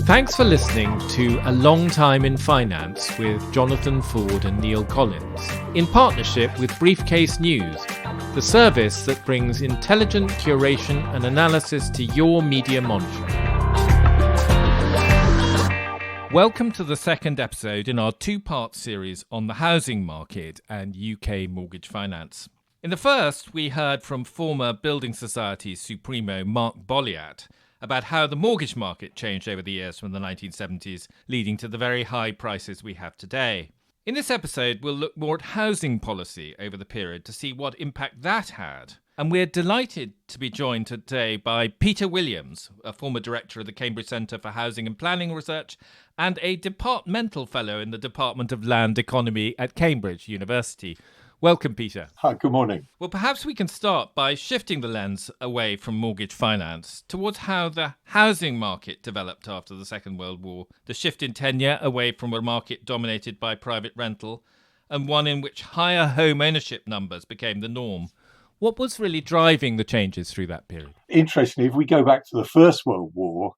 Thanks for listening to A Long Time in Finance with Jonathan Ford and Neil Collins, in partnership with Briefcase.News, the service that brings intelligent curation and analysis to your media monitoring. Welcome to the second episode in our two-part series on the housing market and UK mortgage finance. In the first, we heard from former Building Society Supremo Mark Bolliat about how the mortgage market changed over the years from the 1970s, leading to the very high prices we have today. In this episode, we'll look more at housing policy over the period to see what impact that had. And we're delighted to be joined today by Peter Williams, a former director of the Cambridge Centre for Housing and Planning Research and a departmental fellow in the Department of Land Economy at Cambridge University. Welcome, Peter. Hi, good morning. Well, perhaps we can start by shifting the lens away from mortgage finance towards how the housing market developed after the Second World War, the shift in tenure away from a market dominated by private rental and one in which higher home ownership numbers became the norm. What was really driving the changes through that period? Interestingly, if we go back to the First World War,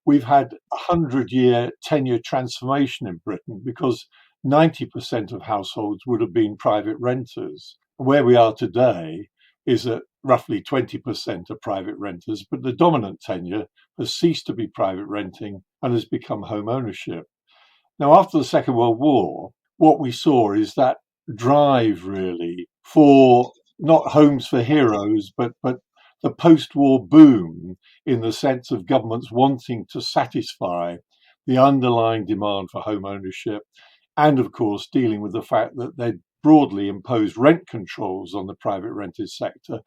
we've had a 100-year tenure transformation in Britain because 90% of households would have been private renters. Where we are today is that roughly 20% are private renters, but the dominant tenure has ceased to be private renting and has become home ownership. Now, after the Second World War, what we saw is that drive really for not homes for heroes, but the post-war boom in the sense of governments wanting to satisfy the underlying demand for home ownership. And of course, dealing with the fact that they'd broadly imposed rent controls on the private rented sector,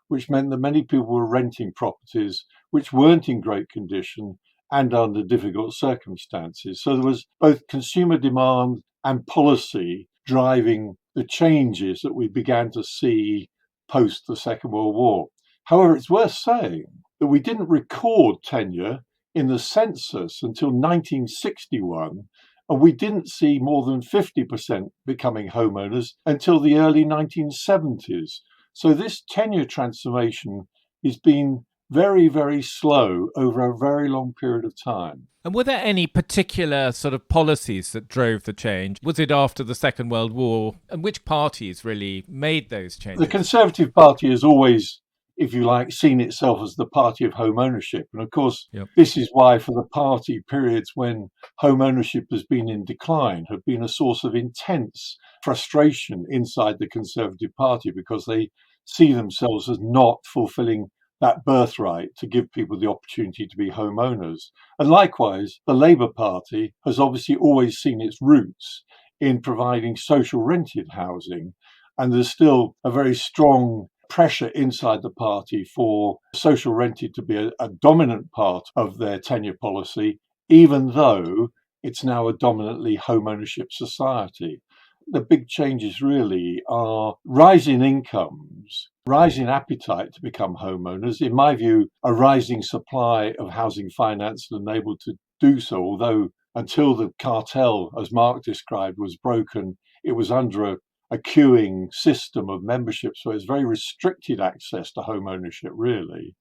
which meant that many people were renting properties which weren't in great condition and under difficult circumstances. So there was both consumer demand and policy driving the changes that we began to see post the Second World War. However, it's worth saying that we didn't record tenure in the census until 1961, and we didn't see more than 50% becoming homeowners until the early 1970s. So this tenure transformation has been very, very slow over a very long period of time. And were there any particular sort of policies that drove the change? Was it after the Second World War? And which parties really made those changes? The Conservative Party has always, if you like, seen itself as the party of home ownership. And of course, This is why for the party, periods when home ownership has been in decline have been a source of intense frustration inside the Conservative Party, because they see themselves as not fulfilling that birthright to give people the opportunity to be homeowners. And likewise, the Labour Party has obviously always seen its roots in providing social rented housing. And there's still a very strong pressure inside the party for social rented to be a dominant part of their tenure policy, even though it's now a dominantly home ownership society. The big changes really are rising incomes, rising appetite to become homeowners. In my view, a rising supply of housing finance enabled to do so, although until the cartel, as Mark described, was broken, it was under a queuing system of membership, so it's very restricted access to home ownership, really.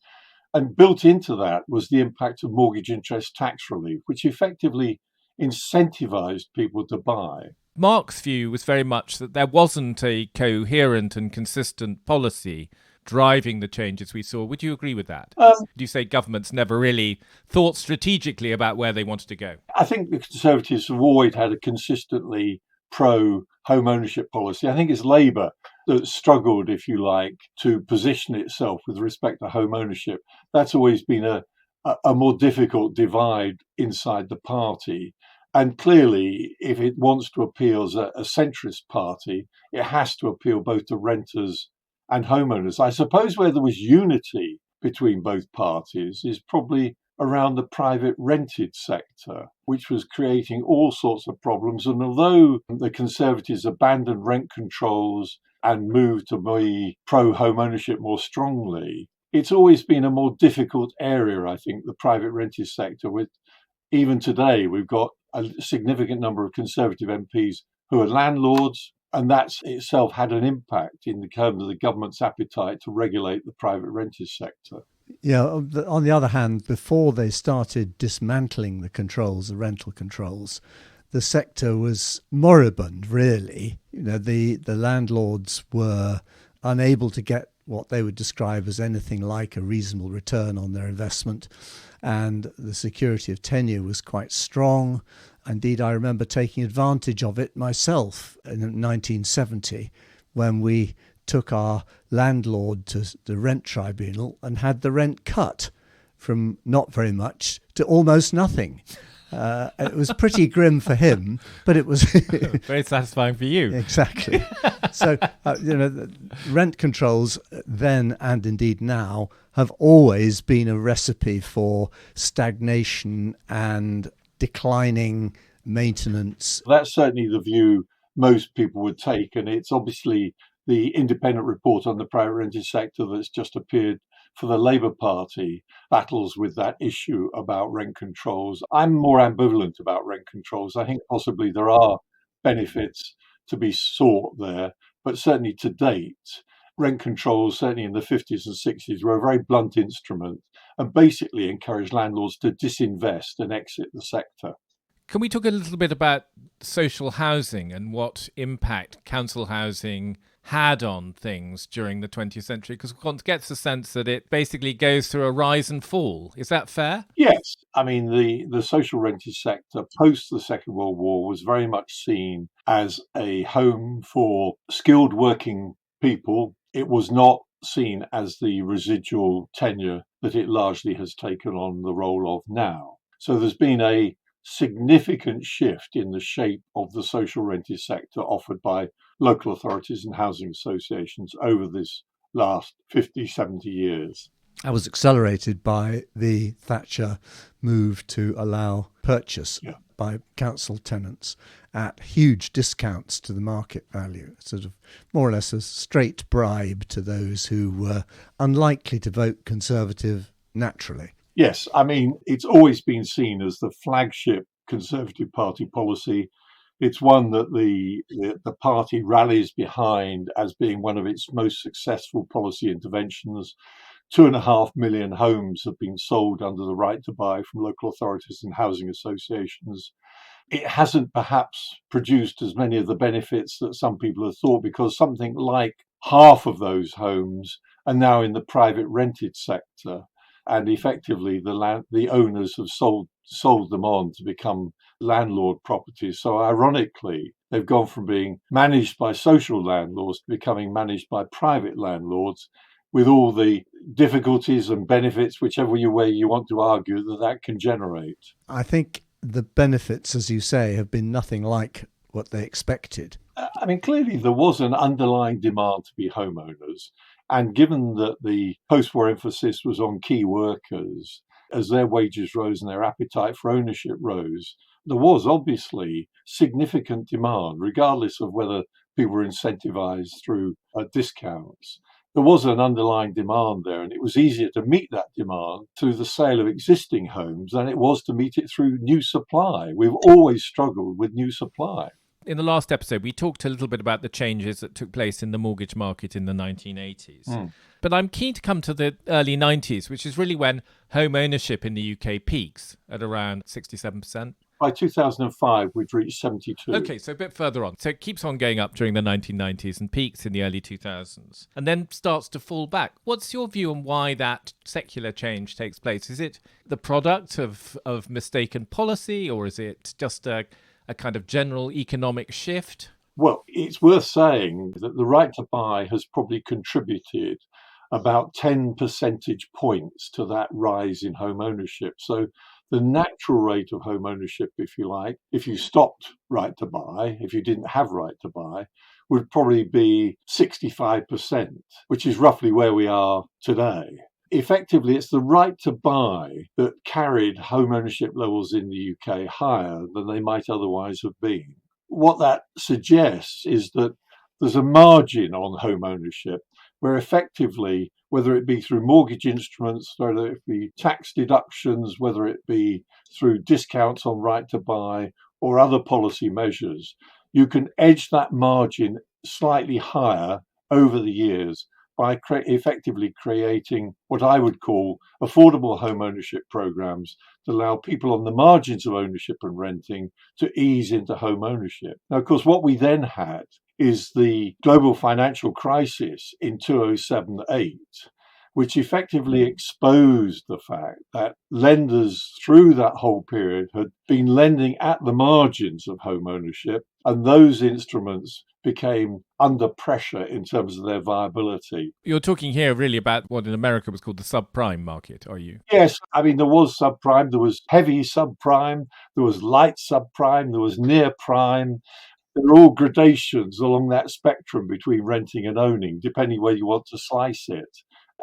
And built into that was the impact of mortgage interest tax relief, which effectively incentivized people to buy. Mark's view was very much that there wasn't a coherent and consistent policy driving the changes we saw. Would you agree with that? Do you say governments never really thought strategically about where they wanted to go? I think the Conservatives have always had a consistently pro-home ownership policy. I think it's Labour that struggled, if you like, to position itself with respect to home ownership. That's always been a more difficult divide inside the party. And clearly, if it wants to appeal as a centrist party, it has to appeal both to renters and homeowners. I suppose where there was unity between both parties is probably around the private rented sector, which was creating all sorts of problems. And although the Conservatives abandoned rent controls and moved to be pro-home ownership more strongly, it's always been a more difficult area, I think, the private rented sector. With even today, we've got a significant number of Conservative MPs who are landlords, And that's itself had an impact in terms of the government's appetite to regulate the private renters sector. Yeah, on the other hand, before they started dismantling the controls, the rental controls, the sector was moribund, really. The landlords were unable to get what they would describe as anything like a reasonable return on their investment, and the security of tenure was quite strong. Indeed, I remember taking advantage of it myself in 1970 when we took our landlord to the rent tribunal and had the rent cut from not very much to almost nothing. It was pretty grim for him, but it was very satisfying for you. Exactly. So, rent controls then and indeed now have always been a recipe for stagnation and declining maintenance. That's certainly the view most people would take, and it's obviously the independent report on the private rented sector that's just appeared for the Labour Party battles with that issue about rent controls. I'm more ambivalent about rent controls. I think possibly there are benefits to be sought there, but certainly to date, rent controls, certainly in the 50s and 60s, were a very blunt instrument and basically encouraged landlords to disinvest and exit the sector. Can we talk a little bit about social housing and what impact council housing had on things during the 20th century? Because one gets the sense that it basically goes through a rise and fall. Is that fair? Yes. I mean, the social rented sector post the Second World War was very much seen as a home for skilled working people. It was not seen as the residual tenure that it largely has taken on the role of now. So there's been a significant shift in the shape of the social rented sector offered by local authorities and housing associations over this last 50, 70 years. That was accelerated by the Thatcher move to allow purchase by council tenants at huge discounts to the market value, sort of more or less a straight bribe to those who were unlikely to vote Conservative naturally. Yes, I mean, it's always been seen as the flagship Conservative Party policy. It's one that the party rallies behind as being one of its most successful policy interventions. 2.5 million homes have been sold under the right to buy from local authorities and housing associations. It hasn't perhaps produced as many of the benefits that some people have thought, because something like half of those homes are now in the private rented sector. And effectively, the owners have sold them on to become landlord properties. So ironically, they've gone from being managed by social landlords to becoming managed by private landlords, with all the difficulties and benefits, whichever way you want to argue that can generate. I think the benefits, as you say, have been nothing like what they expected. I mean, clearly there was an underlying demand to be homeowners. And given that the post-war emphasis was on key workers, as their wages rose and their appetite for ownership rose, there was obviously significant demand, regardless of whether people were incentivized through discounts. There was an underlying demand there, and it was easier to meet that demand through the sale of existing homes than it was to meet it through new supply. We've always struggled with new supply. In the last episode, we talked a little bit about the changes that took place in the mortgage market in the 1980s. But I'm keen to come to the early 90s, which is really when home ownership in the UK peaks at around 67%. By 2005, we'd reached 72. Okay, so a bit further on. So it keeps on going up during the 1990s and peaks in the early 2000s, and then starts to fall back. What's your view on why that secular change takes place? Is it the product of mistaken policy, or is it just a kind of general economic shift? Well, it's worth saying that the right to buy has probably contributed about 10 percentage points to that rise in home ownership. So the natural rate of home ownership, if you like, if you stopped right to buy, if you didn't have right to buy, would probably be 65%, which is roughly where we are today. Effectively, it's the right to buy that carried home ownership levels in the UK higher than they might otherwise have been. What that suggests is that there's a margin on home ownership where effectively, whether it be through mortgage instruments, whether it be tax deductions, whether it be through discounts on right to buy or other policy measures, you can edge that margin slightly higher over the years by effectively creating what I would call affordable home ownership programs to allow people on the margins of ownership and renting to ease into home ownership. Now, of course, what we then had is the global financial crisis in 2007-8, which effectively exposed the fact that lenders through that whole period had been lending at the margins of home ownership, and those instruments became under pressure in terms of their viability. You're talking here really about what in America was called the subprime market, are you? Yes, I mean, there was subprime, there was heavy subprime, there was light subprime, there was near prime. There are all gradations along that spectrum between renting and owning, depending where you want to slice it.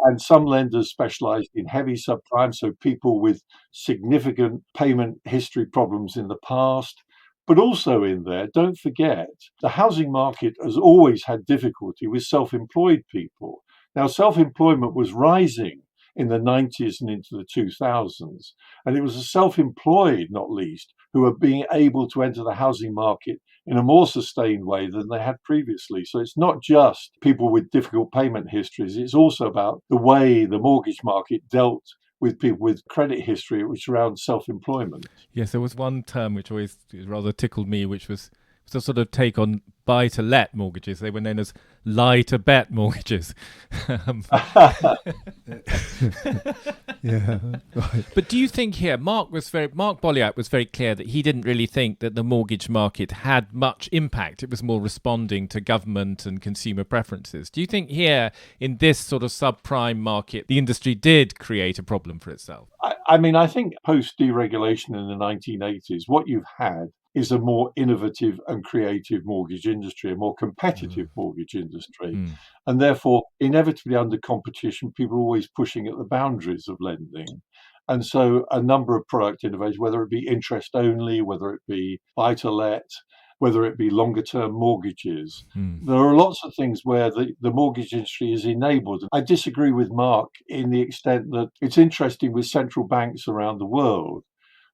And some lenders specialized in heavy subprime, so people with significant payment history problems in the past. But also in there, don't forget, the housing market has always had difficulty with self-employed people. Now, self-employment was rising in the 90s and into the 2000s, and it was the self-employed, not least, who were being able to enter the housing market in a more sustained way than they had previously. So it's not just people with difficult payment histories, it's also about the way the mortgage market dealt with people with credit history, which is around self-employment. Yes, there was one term which always rather tickled me, which was a sort of take on buy-to-let mortgages. They were known as lie-to-bet mortgages. Yeah, right. But do you think here, Mark Bolyat was very clear that he didn't really think that the mortgage market had much impact. It was more responding to government and consumer preferences. Do you think here, in this sort of subprime market, the industry did create a problem for itself? I mean, I think post-deregulation in the 1980s, what you've had is a more innovative and creative mortgage industry, a more competitive mortgage industry. And therefore, inevitably under competition, people are always pushing at the boundaries of lending. And so a number of product innovations, whether it be interest only, whether it be buy-to-let, whether it be longer term mortgages. There are lots of things where the mortgage industry is enabled. I disagree with Mark in the extent that it's interesting with central banks around the world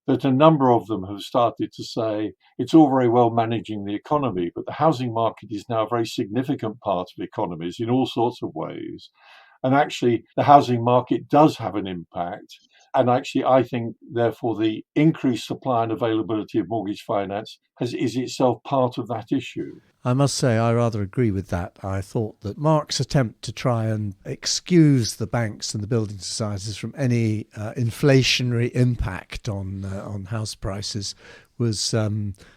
that a number of them have started to say it's all very well managing the economy, but the housing market is now a very significant part of economies in all sorts of ways. And actually, the housing market does have an impact. And actually, I think, therefore, the increased supply and availability of mortgage finance is itself part of that issue. I must say, I rather agree with that. I thought that Mark's attempt to try and excuse the banks and the building societies from any inflationary impact on house prices was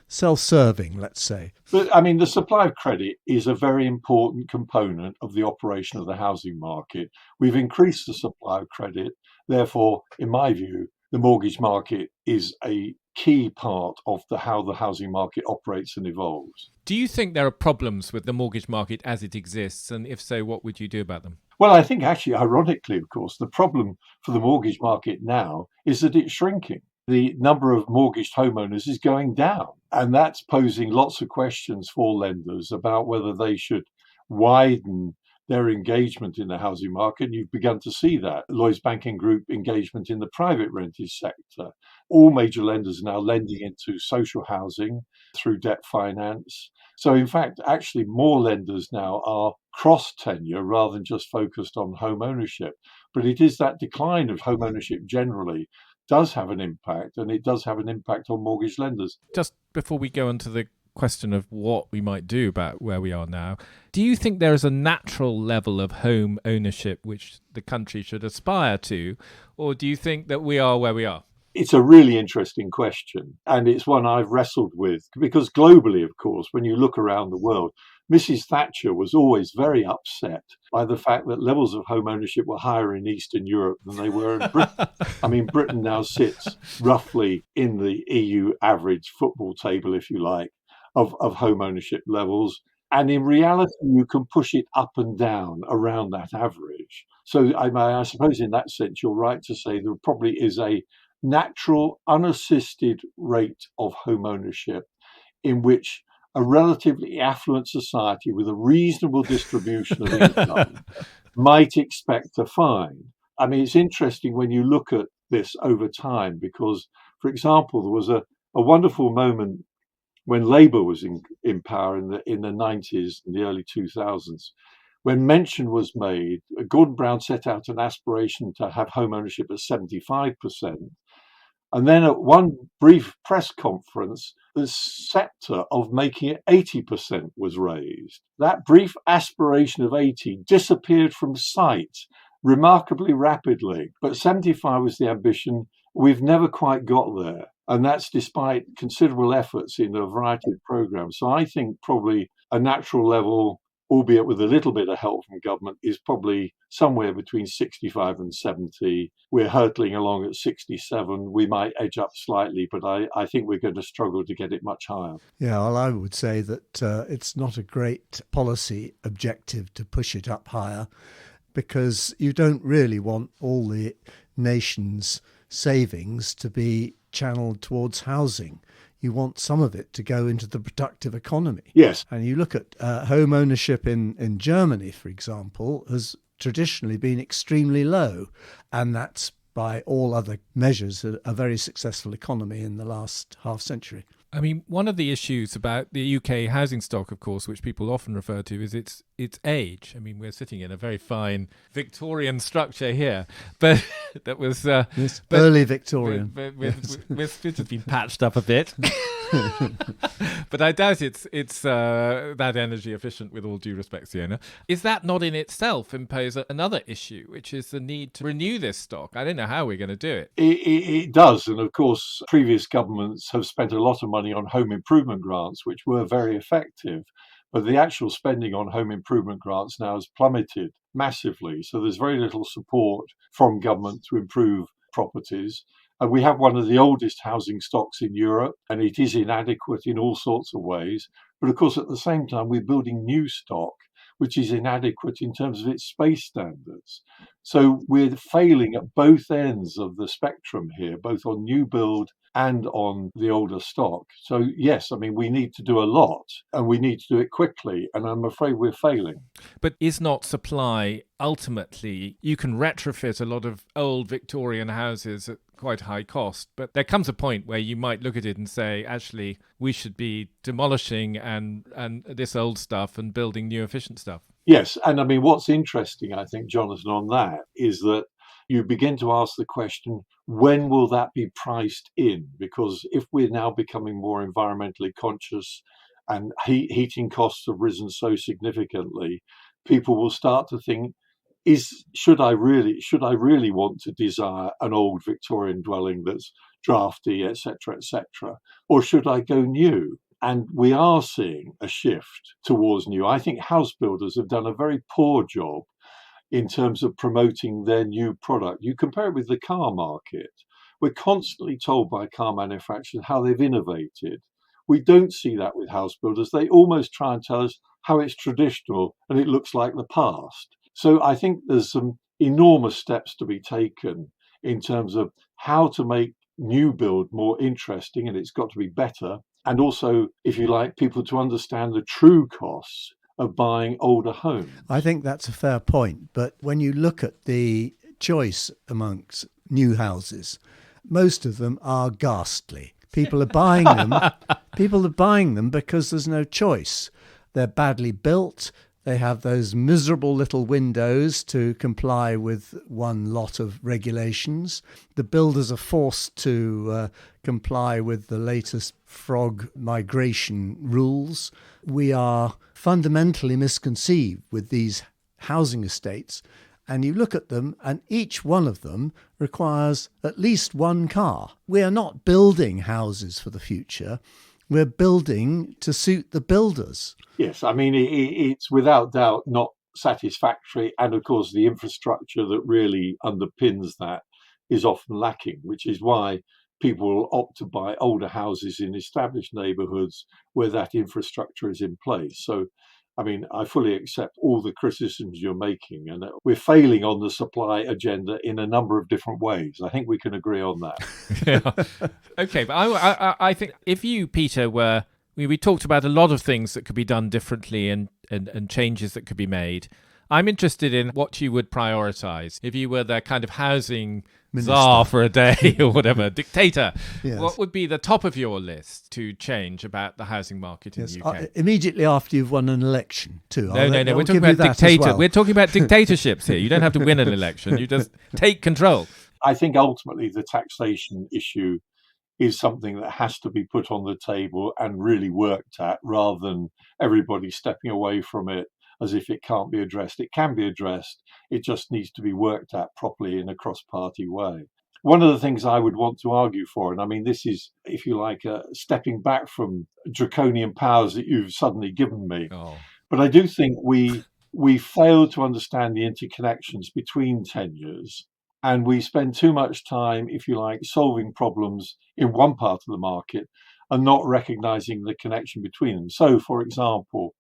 self-serving, let's say. But I mean, the supply of credit is a very important component of the operation of the housing market. We've increased the supply of credit. Therefore, in my view, the mortgage market is a key part of how the housing market operates and evolves. Do you think there are problems with the mortgage market as it exists? And if so, what would you do about them? Well, I think actually, ironically, of course, the problem for the mortgage market now is that it's shrinking. The number of mortgaged homeowners is going down. And that's posing lots of questions for lenders about whether they should widen their engagement in the housing market. And you've begun to see that. Lloyds Banking Group engagement in the private rented sector. All major lenders are now lending into social housing through debt finance. So in fact, actually more lenders now are cross tenure rather than just focused on home ownership. But it is that decline of home ownership generally does have an impact, and it does have an impact on mortgage lenders. Just before we go on to the question of what we might do about where we are now, do you think there is a natural level of home ownership which the country should aspire to, or do you think that we are where we are? It's a really interesting question, and it's one I've wrestled with, because globally, of course, when you look around the world, Mrs. Thatcher was always very upset by the fact that levels of home ownership were higher in Eastern Europe than they were in Britain. I mean, Britain now sits roughly in the EU average football table, if you like, of home ownership levels. And in reality, you can push it up and down around that average. So I suppose in that sense, you're right to say there probably is a natural, unassisted rate of home ownership in which a relatively affluent society with a reasonable distribution of income might expect to find. I mean, it's interesting when you look at this over time, because, for example, there was a wonderful moment when Labour was in power in the 90s and the early 2000s. When mention was made, Gordon Brown set out an aspiration to have home ownership at 75%. And then at one brief press conference, the sceptre of making it 80% was raised. That brief aspiration of 80 disappeared from sight remarkably rapidly. But 75 was the ambition. We've never quite got there. And that's despite considerable efforts in a variety of programs. So I think probably a natural level, albeit with a little bit of help from government, is probably somewhere between 65 and 70. We're hurtling along at 67. We might edge up slightly, but I think we're going to struggle to get it much higher. Yeah, well, I would say that it's not a great policy objective to push it up higher, because you don't really want all the nation's savings to be channeled towards housing. You want some of it to go into the productive economy. Yes. And you look at home ownership in Germany, for example, has traditionally been extremely low. And that's, by all other measures, a very successful economy in the last half century. I mean, one of the issues about the UK housing stock, of course, which people often refer to, is its age. I mean, we're sitting in a very fine Victorian structure here, but that was yes, early Victorian. It has been patched up a bit, but I doubt it's that energy efficient. With all due respect, Fiona, is that not in itself impose another issue, which is the need to renew this stock? I don't know how we're going to do it. It does, and of course, previous governments have spent a lot of money on home improvement grants, which were very effective. But the actual spending on home improvement grants now has plummeted massively. So there's very little support from government to improve properties. And we have one of the oldest housing stocks in Europe, and it is inadequate in all sorts of ways. But of course, at the same time, we're building new stock, which is inadequate in terms of its space standards. So we're failing at both ends of the spectrum here, both on new build and on the older stock. So yes, I mean, we need to do a lot, and we need to do it quickly, and I'm afraid we're failing. But is not supply ultimately, you can retrofit a lot of old Victorian houses at quite high cost, but there comes a point where you might look at it and say, actually, we should be demolishing and this old stuff and building new efficient stuff. Yes, and I mean, what's interesting, I think, Jonathan, on that is that you begin to ask the question, when will that be priced in? Because if we're now becoming more environmentally conscious and heating costs have risen so significantly, people will start to think, should I really want to desire an old Victorian dwelling that's drafty, etc., or should I go new? And we are seeing a shift towards new. I think house builders have done a very poor job in terms of promoting their new product. You compare it with the car market. We're constantly told by car manufacturers how they've innovated. We don't see that with house builders. They almost try and tell us how it's traditional and it looks like the past. So I think there's some enormous steps to be taken in terms of how to make new build more interesting, and it's got to be better. And also, if you like, people to understand the true costs of buying older homes. I think that's a fair point. But when you look at the choice amongst new houses, most of them are ghastly. People are buying them. People are buying them because there's no choice. They're badly built. They have those miserable little windows to comply with one lot of regulations. The builders are forced to comply with the latest frog migration rules. We are fundamentally misconceived with these housing estates. And you look at them, and each one of them requires at least one car. We are not building houses for the future. We're building to suit the builders. Yes, I mean, it's without doubt not satisfactory. And of course, the infrastructure that really underpins that is often lacking, which is why people will opt to buy older houses in established neighbourhoods where that infrastructure is in place. So, I mean, I fully accept all the criticisms you're making, and we're failing on the supply agenda in a number of different ways. I think we can agree on that. Yeah. Okay, but I think if you, Peter, we talked about a lot of things that could be done differently and changes that could be made. I'm interested in what you would prioritise if you were the kind of housing Minister. czar for a day or whatever, dictator. Yes. What would be the top of your list to change about the housing market in the UK? Immediately after you've won an election, too. No. We're talking about dictator. Well. We're talking about dictatorships here. You don't have to win an election. You just take control. I think ultimately the taxation issue is something that has to be put on the table and really worked at, rather than everybody stepping away from it as if it can't be addressed. It can be addressed. It just needs to be worked at properly in a cross-party way. One of the things I would want to argue for, and I mean, this is, if you like, stepping back from draconian powers that you've suddenly given me. But I do think we fail to understand the interconnections between tenures, and we spend too much time, if you like, solving problems in one part of the market and not recognizing the connection between them. So, for example,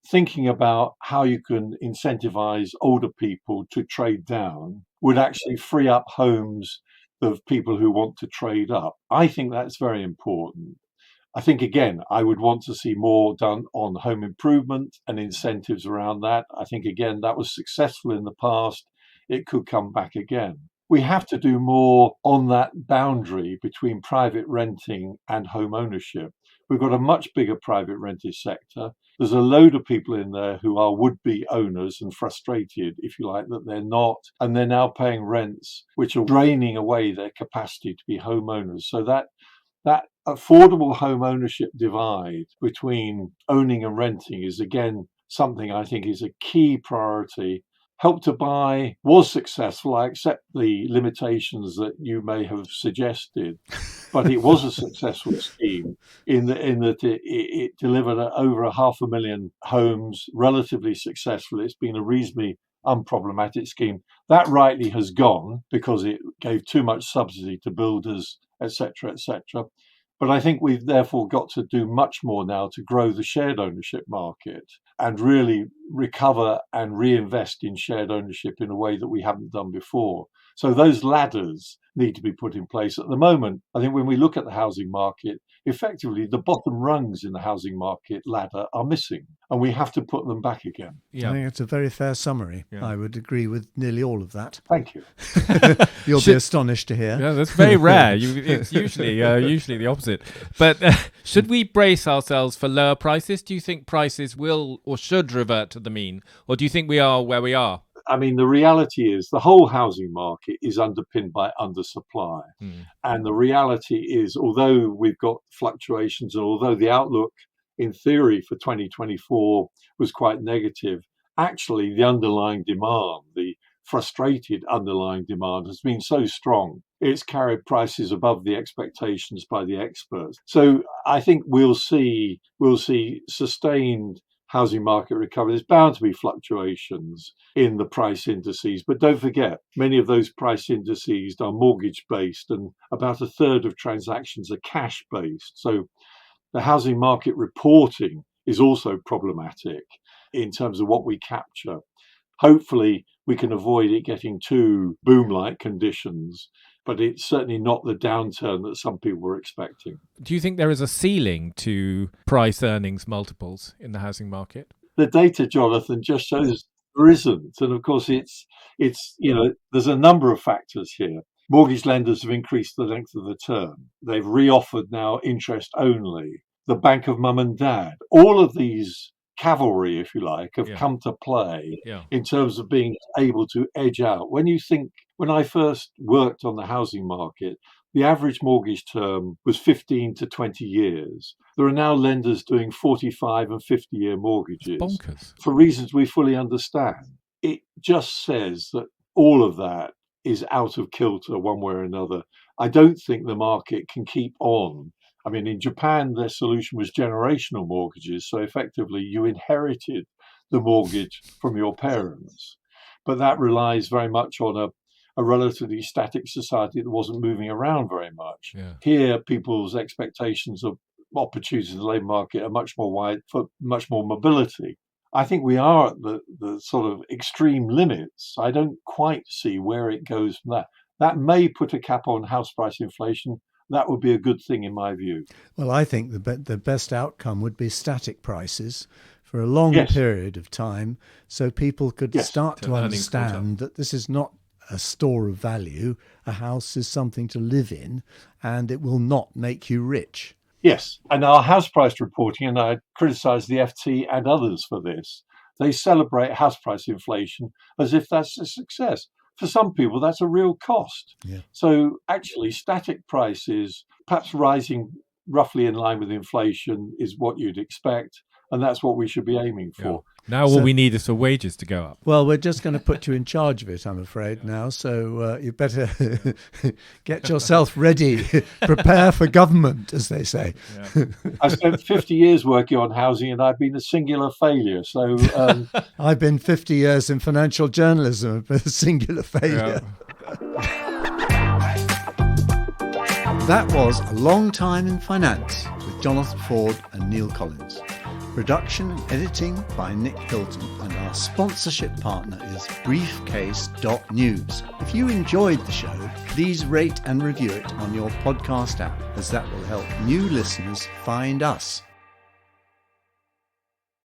thinking about how you can incentivize older people to trade down would actually free up homes of people who want to trade up. I think that's very important. I think, again, I would want to see more done on home improvement and incentives around that. I think, again, that was successful in the past. It could come back again. We have to do more on that boundary between private renting and home ownership. We've got a much bigger private rented sector. There's a load of people in there who are would-be owners and frustrated, if you like, that they're not, and they're now paying rents which are draining away their capacity to be homeowners. So that affordable home ownership divide between owning and renting is, again, something I think is a key priority. Help to Buy was successful. I accept the limitations that you may have suggested, but it was a successful scheme in that it delivered over 500,000 homes, relatively successful. It's been a reasonably unproblematic scheme. That rightly has gone because it gave too much subsidy to builders, etc., etc. But I think we've therefore got to do much more now to grow the shared ownership market and really recover and reinvest in shared ownership in a way that we haven't done before. So those ladders need to be put in place. At the moment, I think when we look at the housing market, effectively the bottom rungs in the housing market ladder are missing, and we have to put them back again. I think it's a very fair summary. I would agree with nearly all of that. Thank you. You'll be astonished to hear. Yeah, that's very rare. It's usually the opposite. But should we brace ourselves for lower prices? Do you think prices will or should revert to the mean? Or do you think we are where we are? I mean, the reality is the whole housing market is underpinned by undersupply. And the reality is, although we've got fluctuations and although the outlook in theory for 2024 was quite negative, actually the underlying demand, the frustrated underlying demand has been so strong. It's carried prices above the expectations by the experts. So I think we'll see sustained housing market recovery. There's bound to be fluctuations in the price indices, but don't forget, many of those price indices are mortgage-based and about a third of transactions are cash-based. So the housing market reporting is also problematic in terms of what we capture. Hopefully, we can avoid it getting too boom-like conditions, but it's certainly not the downturn that some people were expecting. Do you think there is a ceiling to price earnings multiples in the housing market? The data, Jonathan, just shows there isn't. And of course, it's there's a number of factors here. Mortgage lenders have increased the length of the term. They've reoffered now interest only. The bank of mum and dad. All of these cavalry, if you like, have come to play in terms of being able to edge out. When I first worked on the housing market, the average mortgage term was 15 to 20 years. There are now lenders doing 45 and 50-year mortgages. Bonkers. For reasons we fully understand. It just says that all of that is out of kilter one way or another. I don't think the market can keep on. I mean, in Japan, their solution was generational mortgages. So effectively, you inherited the mortgage from your parents. But that relies very much on a relatively static society that wasn't moving around very much. Here, people's expectations of opportunities in the labour market are much more wide, for much more mobility. I think we are at the sort of extreme limits. I don't quite see where it goes from that. That may put a cap on house price inflation. That would be a good thing in my view. Well, I think the best outcome would be static prices for a long period of time, so people could start to understand that this is not a store of value. A house is something to live in, and it will not make you rich. Yes, and our house price reporting, and I criticise the FT and others for this, they celebrate house price inflation as if that's a success. For some people, that's a real cost. Yeah. So actually, static prices, perhaps rising roughly in line with inflation, is what you'd expect. And that's what we should be aiming for. Yeah. Now all we need is for wages to go up. Well, we're just going to put you in charge of it, I'm afraid, now. So you better get yourself ready. Prepare for government, as they say. Yeah. I spent 50 years working on housing, and I've been a singular failure. So I've been 50 years in financial journalism, a singular failure. That was A Long Time in Finance with Jonathan Ford and Neil Collins. Production and editing by Nick Hilton, and our sponsorship partner is Briefcase.News. If you enjoyed the show, please rate and review it on your podcast app, as that will help new listeners find us.